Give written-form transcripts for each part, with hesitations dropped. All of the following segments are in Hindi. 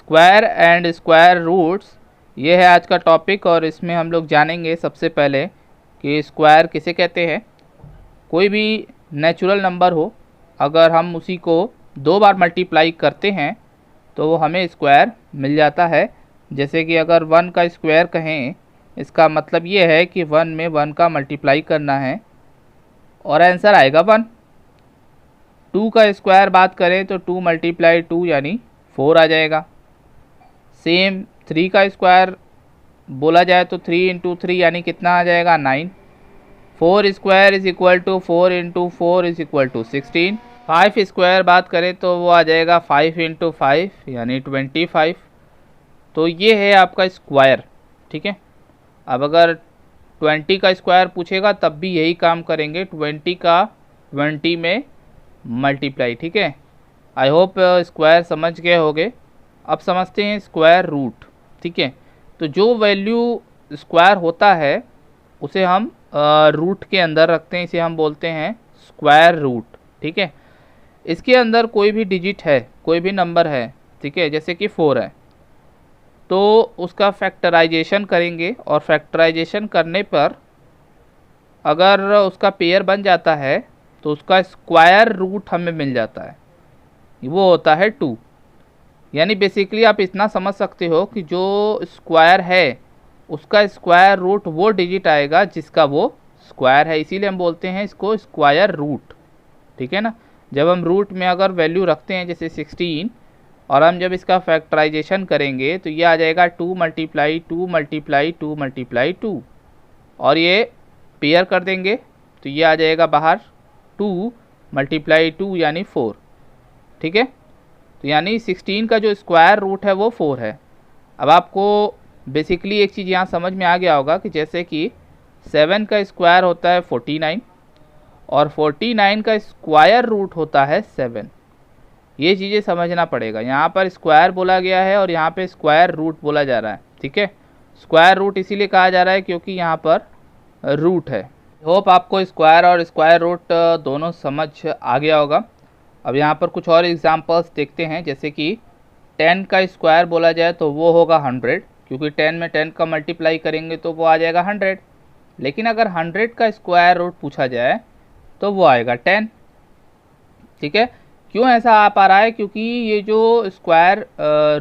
स्क्वायर एंड स्क्वायर रूट्स, ये है आज का टॉपिक। और इसमें हम लोग जानेंगे सबसे पहले कि स्क्वायर किसे कहते हैं। कोई भी नेचुरल नंबर हो, अगर हम उसी को 2 बार मल्टीप्लाई करते हैं तो वो हमें स्क्वायर मिल जाता है। जैसे कि अगर 1 का स्क्वायर कहें, इसका मतलब ये है कि 1 में 1 का मल्टीप्लाई करना है और आंसर आएगा 1। 2 का स्क्वायर बात करें तो 2 मल्टीप्लाई 2 यानी 4 आ जाएगा। सेम 3 का स्क्वायर बोला जाए तो 3 इंटू 3 यानी कितना आ जाएगा 9। 4 square is equal to 4 into 4 is equal to 16। 5 square बात करें तो वो आ जाएगा 5 इंटू 5 यानी 25। तो ये है आपका स्क्वायर, ठीक है। अब अगर 20 का स्क्वायर पूछेगा तब भी यही काम करेंगे, 20 का 20 में मल्टीप्लाई, ठीक है। आई होप स्क्वायर समझ गए होगे। अब समझते हैं स्क्वायर रूट, ठीक है। तो जो वैल्यू स्क्वायर होता है उसे हम रूट के अंदर रखते हैं, इसे हम बोलते हैं स्क्वायर रूट, ठीक है। इसके अंदर कोई भी डिजिट है, कोई भी नंबर है, ठीक है, जैसे कि 4 है तो उसका फैक्टराइजेशन करेंगे और फैक्टराइजेशन करने पर अगर उसका पेयर बन जाता है तो उसका स्क्वायर रूट हमें मिल जाता है, वो होता है 2। यानी बेसिकली आप इतना समझ सकते हो कि जो स्क्वायर है उसका स्क्वायर रूट वो डिजिट आएगा जिसका वो स्क्वायर है, इसीलिए हम बोलते हैं इसको स्क्वायर रूट, ठीक है ना। जब हम रूट में अगर वैल्यू रखते हैं जैसे 16 और हम जब इसका फैक्टराइजेशन करेंगे तो ये आ जाएगा 2 मल्टीप्लाई 2 मल्टीप्लाई 2 मल्टीप्लाई 2 और ये पेयर कर देंगे तो ये आ जाएगा बाहर 2 मल्टीप्लाई 2 यानी 4, ठीक है। तो यानी 16 का जो स्क्वायर रूट है वो 4 है। अब आपको बेसिकली एक चीज़ यहाँ समझ में आ गया होगा कि जैसे कि 7 का स्क्वायर होता है 49 और 49 का स्क्वायर रूट होता है 7। ये चीज़ें समझना पड़ेगा, यहाँ पर स्क्वायर बोला गया है और यहाँ पे स्क्वायर रूट बोला जा रहा है, ठीक है। स्क्वायर रूट इसीलिए कहा जा रहा है क्योंकि यहाँ पर रूट है। होप आपको स्क्वायर और स्क्वायर रूट दोनों समझ आ गया होगा। अब यहाँ पर कुछ और एग्जांपल्स देखते हैं, जैसे कि 10 का स्क्वायर बोला जाए तो वो होगा 100, क्योंकि 10 में 10 का मल्टीप्लाई करेंगे तो वो आ जाएगा 100। लेकिन अगर 100 का स्क्वायर रूट पूछा जाए तो वो आएगा 10, ठीक है। क्यों ऐसा आ पा रहा है? क्योंकि ये जो स्क्वायर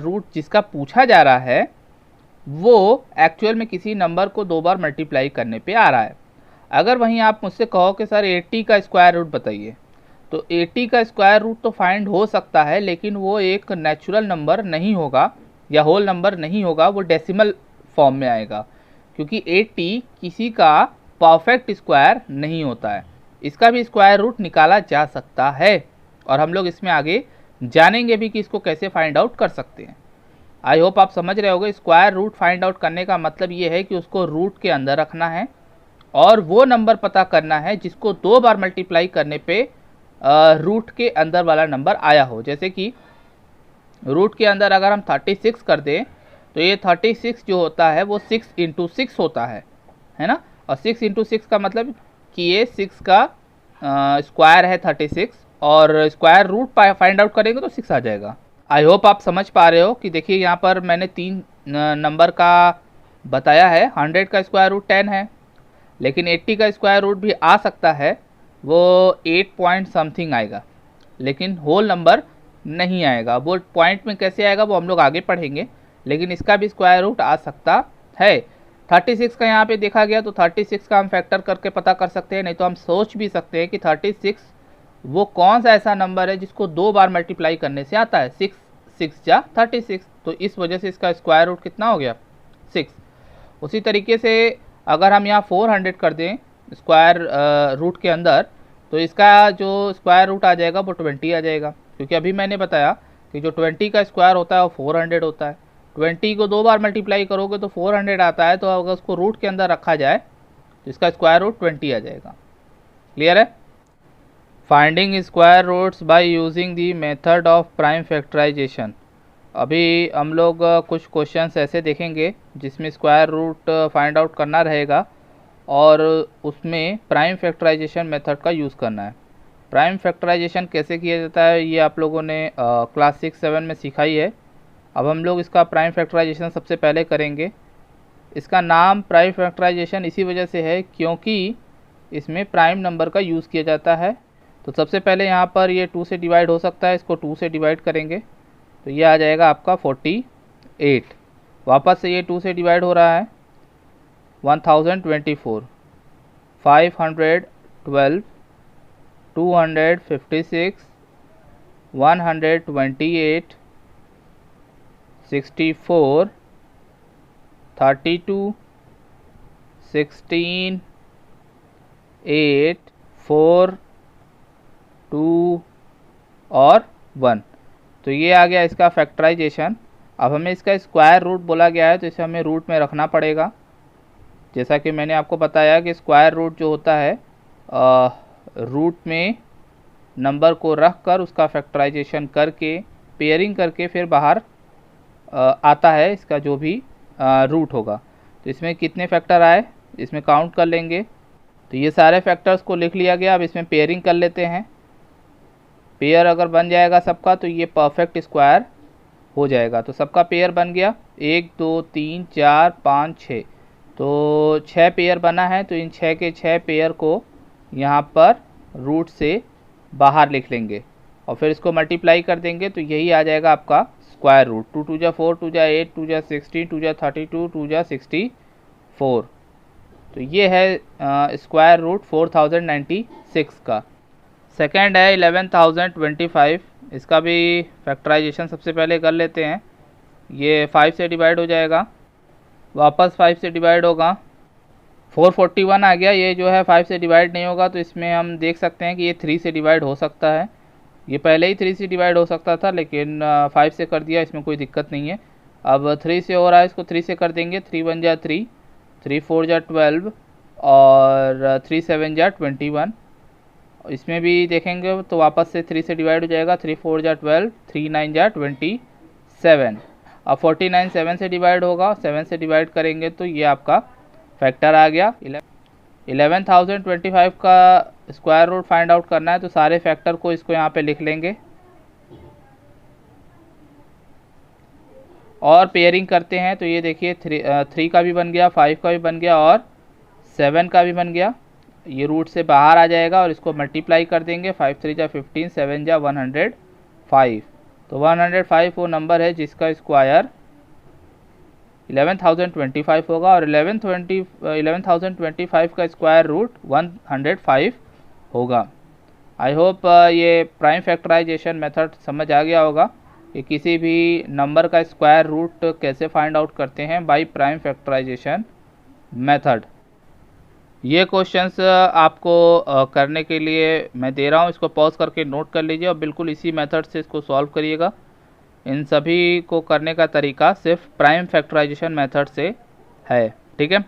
रूट जिसका पूछा जा रहा है वो एक्चुअल में किसी नंबर को 2 बार मल्टीप्लाई करने पे आ रहा है। अगर वहीं आप मुझसे कहो कि सर 80 का स्क्वायर रूट बताइए, तो 80 का स्क्वायर रूट तो फाइंड हो सकता है, लेकिन वो एक नेचुरल नंबर नहीं होगा या होल नंबर नहीं होगा, वो डेसिमल फॉर्म में आएगा, क्योंकि 80 किसी का परफेक्ट स्क्वायर नहीं होता है। इसका भी स्क्वायर रूट निकाला जा सकता है और हम लोग इसमें आगे जानेंगे भी कि इसको कैसे फाइंड आउट कर सकते हैं। आई होप आप समझ रहे होगे। स्क्वायर रूट फाइंड आउट करने का मतलब ये है कि उसको रूट के अंदर रखना है और वो नंबर पता करना है जिसको 2 बार मल्टीप्लाई करने पे रूट के अंदर वाला नंबर आया हो। जैसे कि रूट के अंदर अगर हम 36 कर दें तो ये 36 जो होता है वो 6 इंटू 6 होता है ना। और 6 इंटू 6 का मतलब कि ये 6 का स्क्वायर है 36 और स्क्वायर रूट फाइंड आउट करेंगे तो 6 आ जाएगा। आई होप आप समझ पा रहे हो कि देखिए यहाँ पर मैंने 3 नंबर का बताया है। 100 का स्क्वायर रूट 10 है, लेकिन 80 का स्क्वायर रूट भी आ सकता है, वो 8 पॉइंट समथिंग आएगा, लेकिन होल नंबर नहीं आएगा। वो पॉइंट में कैसे आएगा वो हम लोग आगे पढ़ेंगे, लेकिन इसका भी स्क्वायर रूट आ सकता है। 36 का यहाँ पे देखा गया तो 36 का हम फैक्टर करके पता कर सकते हैं, नहीं तो हम सोच भी सकते हैं कि 36 वो कौन सा ऐसा नंबर है जिसको 2 बार मल्टीप्लाई करने से आता है। 6 6 जा 36, तो इस वजह से इसका स्क्वायर रूट कितना हो गया 6। उसी तरीके से अगर हम यहाँ 400 कर दें स्क्वायर रूट के अंदर तो इसका जो स्क्वायर रूट आ जाएगा वो 20 आ जाएगा, क्योंकि अभी मैंने बताया कि जो 20 का स्क्वायर होता है वो 400 होता है। 20 को 2 बार मल्टीप्लाई करोगे तो 400 आता है, तो अगर उसको रूट के अंदर रखा जाए तो इसका स्क्वायर रूट 20 आ जाएगा। क्लियर है? Finding square roots by using the method of prime factorisation. अभी हम लोग कुछ क्वेश्चंस ऐसे देखेंगे जिसमें स्क्वायर रूट फाइंड आउट करना रहेगा और उसमें प्राइम फैक्टराइजेशन मेथड का यूज़ करना है। प्राइम फैक्टराइजेशन कैसे किया जाता है ये आप लोगों ने क्लास 6-7 में सीखा ही है। अब हम लोग इसका प्राइम फैक्टराइजेशन सबसे पहले करेंगे। इसका नाम प्राइम फैक्टराइजेशन इसी वजह से है क्योंकि इसमें प्राइम नंबर का यूज़ किया जाता है। तो सबसे पहले यहाँ पर ये 2 से डिवाइड हो सकता है, इसको 2 से डिवाइड करेंगे तो ये आ जाएगा आपका 48। वापस से ये 2 से डिवाइड हो रहा है 1024, 512, 256, 128, 64, 32, 16, 8, 4, 2 और 1। तो ये आ गया इसका फैक्टराइजेशन। अब हमें इसका स्क्वायर रूट बोला गया है तो इसे हमें रूट में रखना पड़ेगा। जैसा कि मैंने आपको बताया कि स्क्वायर रूट जो होता है रूट में नंबर को रख कर उसका फैक्टराइजेशन करके पेयरिंग करके फिर बाहर आता है इसका जो भी रूट होगा। तो इसमें कितने फैक्टर आए इसमें काउंट कर लेंगे। तो ये सारे फैक्टर्स को लिख लिया गया। अब इसमें पेयरिंग कर लेते हैं। पेयर अगर बन जाएगा सबका तो ये परफेक्ट स्क्वायर हो जाएगा। तो सबका पेयर बन गया 1 2 3 4 5 6। तो 6 पेयर बना है तो इन 6 के 6 पेयर को यहाँ पर रूट से बाहर लिख लेंगे और फिर इसको मल्टीप्लाई कर देंगे तो यही आ जाएगा आपका स्क्वायर रूट। 2 2 जा 4, 2 जा 8, 2 जा 16, 2 जा 32, 2 जा 64। तो ये है स्क्वायर रूट 4096 का। सेकेंड है 11025। इसका भी फैक्टराइजेशन सबसे पहले कर लेते हैं। ये 5 से डिवाइड हो जाएगा, वापस 5 से डिवाइड होगा, 441 आ गया। ये जो है 5 से डिवाइड नहीं होगा तो इसमें हम देख सकते हैं कि ये 3 से डिवाइड हो सकता है। ये पहले ही 3 से डिवाइड हो सकता था लेकिन 5 से कर दिया, इसमें कोई दिक्कत नहीं है। अब 3 से हो रहा है, इसको 3 से कर देंगे। 3 1 जा 3, 3 4 जा 12 और 3 7 जा 21। इसमें भी देखेंगे तो वापस से 3 से डिवाइड हो जाएगा। 3 4 जा 12, 3 9 जा 27। अब 49 7 से डिवाइड होगा, 7 से डिवाइड करेंगे तो ये आपका फैक्टर आ गया। 11025 का स्क्वायर रूट फाइंड आउट करना है तो सारे फैक्टर को इसको यहाँ पे लिख लेंगे और पेयरिंग करते हैं। तो ये देखिए 3 का भी बन गया, 5 का भी बन गया और 7 का भी बन गया। ये रूट से बाहर आ जाएगा और इसको मल्टीप्लाई कर देंगे। 5 3 जा 15, 7 जा 105। तो 105 वो नंबर है जिसका स्क्वायर 11025 होगा और 11025 का स्क्वायर रूट 105 होगा। आई होप ये प्राइम फैक्टराइजेशन मेथड समझ आ गया होगा कि किसी भी नंबर का स्क्वायर रूट कैसे फाइंड आउट करते हैं बाय प्राइम फैक्टराइजेशन मेथड। ये क्वेश्चंस आपको करने के लिए मैं दे रहा हूँ, इसको पॉज करके नोट कर लीजिए और बिल्कुल इसी मेथड से इसको सॉल्व करिएगा। इन सभी को करने का तरीका सिर्फ प्राइम फैक्टराइजेशन मेथड से है, ठीक है।